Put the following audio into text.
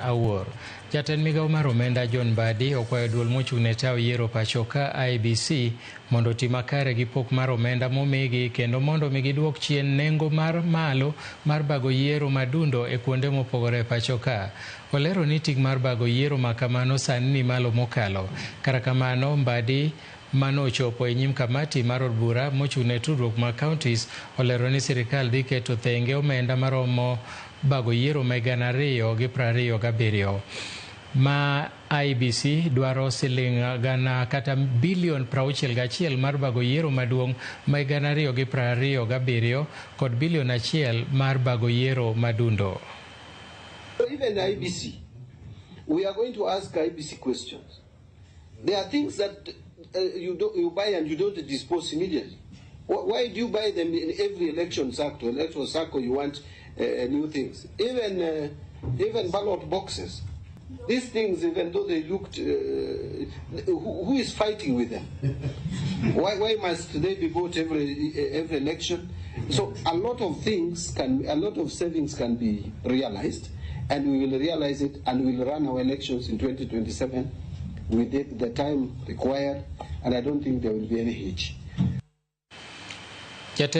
awuor. Jatend migao mar omenda John Mbadi okwayo duol mochung' ne tawo yiero pacho ka IEBC mondo otii makare gi pok mar omenda momigi kendo mondo giduok chien nengo mar malo mar bago yiero madundo e kuonde mopogore e pacho ka. Olero ni ting' mar bago yiero makamano sani ni malo mokalo. Kata kamano, Mbadi mano ochopo e nyim kamati mar od bura mochung' ne tudruok mag counties olero ni sirikal dhi keto thenge omenda maromo bago yiero ma 2027 ma IEBC dwaro siling gana kata bilion 61 mar bago yiero maduong' ma 2027 kod bilion 1 mar bago yiero madundo. Even IEBC, we are going to ask IEBC questions. There are things that you buy and you don't dispose immediately. Why do you buy them in every election cycle? You want new things. Even ballot boxes. These things, even though they looked, who is fighting with them? Why must they be bought every election? So a lot of savings can be realized, and we will realize it, and we will run our elections in 2027 with the time required, and I don't think there will be any hitch. Jatend